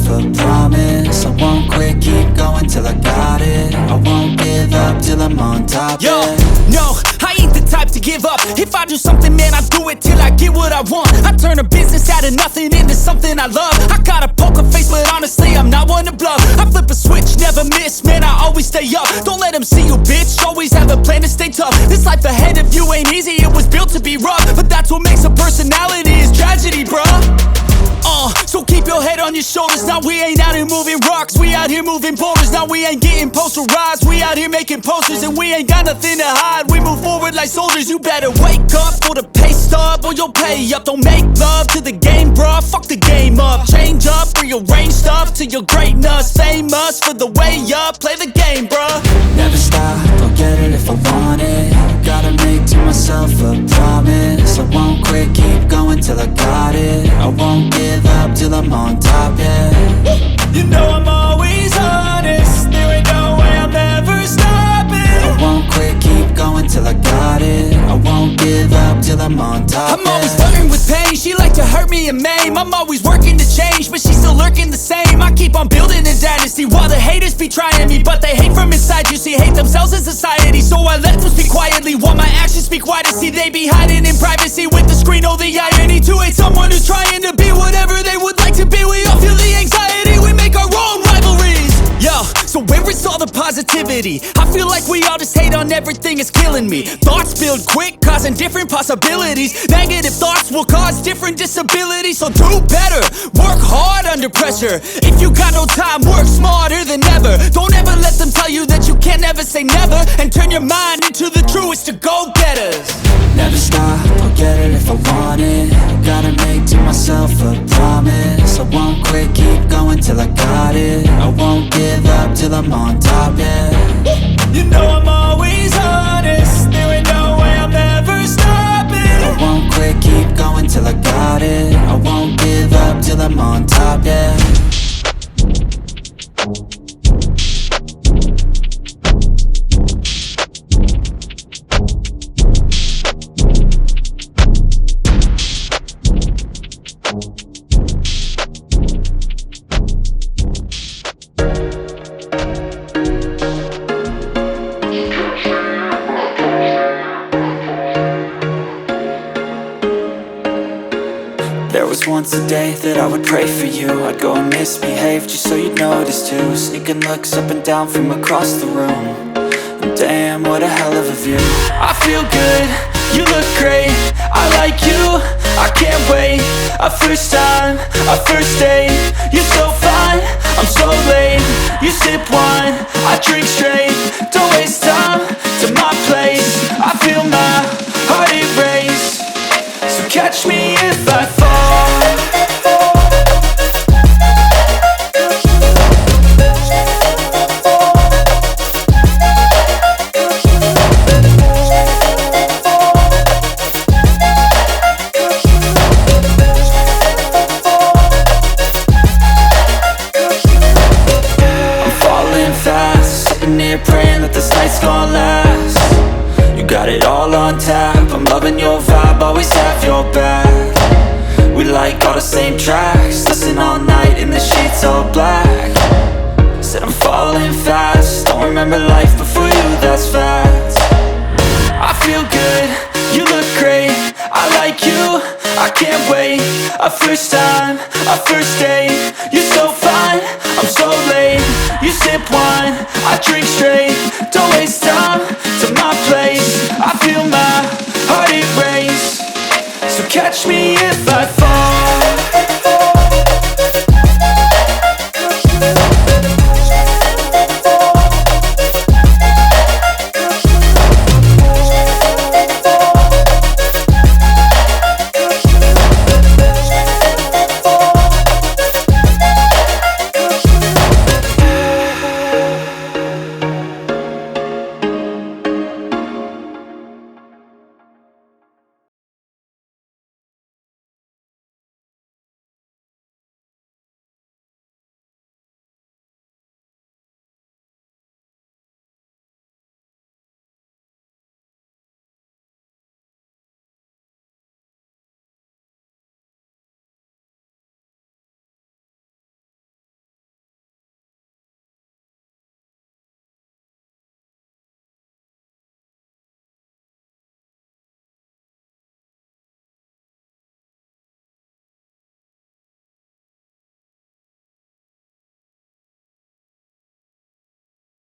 a promise. I won't quit, keep going till I got it. I won't give up till I'm on top. Yo, no, I ain't the type to give up. If I do something, man, I do it till I get what I want. I turn a business out of nothing into something I love. I got a poker face, but honestly, I'm not one to bluff. I flip a switch, never miss, man, I always stay up. Don't let them see you, bitch, always have a plan to stay tough. This life ahead of you ain't easy, it was built to be rough. But that's what makes a personality, is tragedy, bruh. So keep your head on your shoulders. Now we ain't out here moving rocks, we out here moving boulders. Now we ain't getting posterized, we out here making posters. And we ain't got nothing to hide, we move forward like soldiers. You better wake up for the pay stub, or you'll pay up. Don't make love to the game, bruh, fuck the game up. Change up, rearrange stuff to your greatness. Famous for the way up, play the game, bruh. Never stop, I'll get it if I want it. Gotta make to myself a promise. I won't quit, keep going till I got it. I won't give up till I'm on top, yeah. You know I'm always honest, there ain't no way I'm ever stopping. I won't quit, keep going till I got it. I won't give up till I'm on top, I'm always flirting with pain, she like to hurt me and maim. I'm always working to change, but she's still lurking the same. I keep on building a dynasty while the haters be trying me. But they hate from inside, you see, hate themselves in society. So I let them speak quietly while my actions speak wider. See, they be hiding in privacy with the screen, oh the irony. To hate someone who's trying to be whatever they would like to be. We all feel the anxiety, we make our own rivalries. Yo, so where is all the positivity? I feel like we all just hate on everything, it's killing me. Thoughts build quick, causing different possibilities. Negative thoughts will cause different disabilities. So do better, work hard under pressure. If you got no time, work smarter than ever. Don't ever let them tell you that you can't never say never. And turn your mind into the truest of go-getters. Never stop, I'll get it if I want it. Gotta make to myself a promise. I won't quit, keep going till I got it. I won't give up till I'm on top, yeah. You know I'm always honest, there ain't no way I'm ever stopping. I won't quit, keep going till I got it. I won't give up till I'm on top, yeah. There was once a day that I would pray for you. I'd go and misbehave just so you'd notice too. Sneaking looks up and down from across the room. And damn, what a hell of a view. I feel good, you look great, I like you, I can't wait. A first time, a first date, you're so fine, I'm so late. You sip wine, I drink straight. Don't waste time to my place. I feel my heart erase. So catch me if I fall. Praying that this night's gonna last. You got it all on tap, I'm loving your vibe, always have your back. We like all the same tracks, listen all night in the sheets all black.